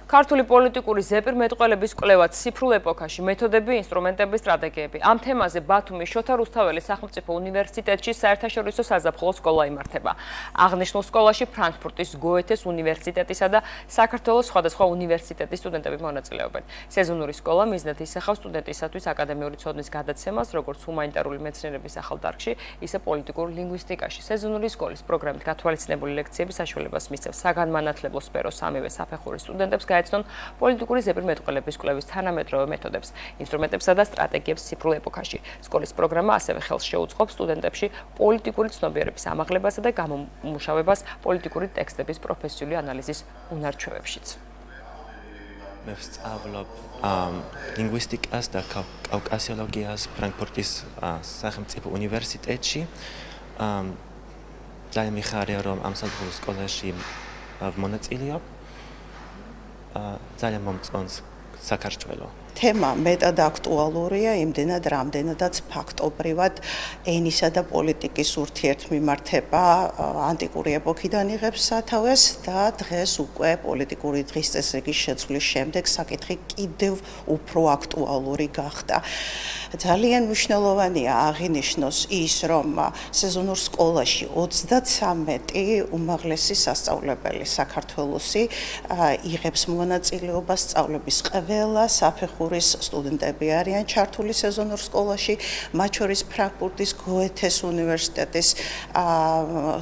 ქართული პოლიტიკური ზეპირმეტყველების კვლევა ციფრულ ეპოქაში, მეთოდები, ინსტრუმენტები, სტრატეგიები. ამ თემაზე ბათუმის შოთა რუსთაველის სახელმწიფო უნივერსიტეტში საერთაშორისო საზაფხულო სკოლა იმართება. აღნიშნულ სკოლაში ფრანკფურტის გოეთეს უნივერსიტეტისა და საქართველოს სხვადასხვა უნივერსიტეტის სტუდენტები მონაწილეობენ. სეზონური სკოლა მიზნად ისახავს სტუდენტისათვის აკადემიური ცოდნის გადაცემას, როგორც ჰუმანიტარული მეცნიერების ახალ დარგში, ისე პოლიტიკურ ლინგვისტიკაში. სეზონური სკოლის პროგრამით გათვალისწინებული ლექციები საშუალებას მისცემს საგანმანათლებლო სფეროს სამივე საფეხურის სტუდენტებს გაეცნონ პოლიტიკური ზეპირმეტყველების კვლევის თანამედროვე მეთოდებს, ინსტრუმენტებსა და სტრატეგიებს ციფრულ ეპოქაში. სკოლის პროგრამა ასევე ხელს შეუწყობს სტუდენტებში პოლიტიკური ცნობიერების ამაღლებასა და გამომუშავებას პოლიტიკური ტექსტების პროფესიული ანალიზის უნარჩვევებშიც. მე ვსწავლობ ლინგვისტიკას და კავკასიოლოგიას ფრანკფურტის სახელმწიფო უნივერსიტეტში. ძალიან მიხარია, რომ ამ საზაფხულო სკოლაში ვმონაწილეობ. ძალიან მომწონს საქართველო. თემა მეტად აქტუალურია, იმდენად რამდენადაც ფაქტობრივად ენისა და პოლიტიკის ურთიერთმიმართება ანტიკური ეპოქიდან იღებს სათავეს და დღეს უკვე პოლიტიკური დღის წესრიგის შეცვლის შემდეგ საკითხი კიდევ უფრო აქტუალური გახდა. ძალიან მნიშვნელოვანია აღინიშნოს ის, რომ სეზონურ სკოლაში 33 უმაღლესი სასწავლებელი საქართველოსი იღებს მონაწილეობას სწავლების ყველა საფეხურის სტუდენტები არიან ჩართული სეზონურ სკოლაში, მათ შორის ფრანკფურტის გოეთეს უნივერსიტეტის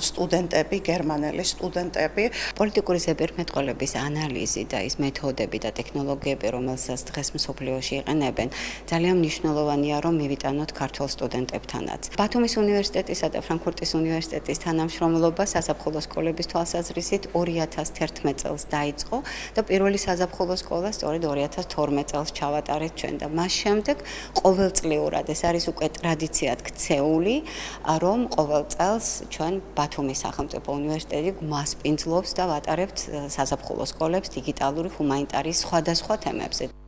სტუდენტები, გერმანელი სტუდენტები. პოლიტიკური ზეპირმეტყველების ანალიზი და ის მეთოდები და ტექნოლოგიები, რომელსაც დღეს მსოფლიოში იყენებენ, ძალიან მნიშვნელოვანია, რომ მივიტანოთ ქართულ სტუდენტებთანაც. ბათუმის უნივერსიტეტისა და ფრანკფურტის უნივერსიტეტის თანამშრომლობა საზაფხულო სკოლების თვალსაზრისით 2011 წელს დაიწყო და პირველი საზაფხულო სკოლა სწორედ 2012 წელს ჩავატარეთ ჩვენ და მას შემდეგ ყოველწლიურად ეს არის უკვე ტრადიციად ქცეული, რომ ყოველ წელს ჩვენ ბათუმის სახელმწიფო უნივერსიტეტი მასპინძლობს და ვატარებთ საზაფხულო სკოლებს დიგიტალური ჰუმანიტარიის სხვადასხვა თემებზე.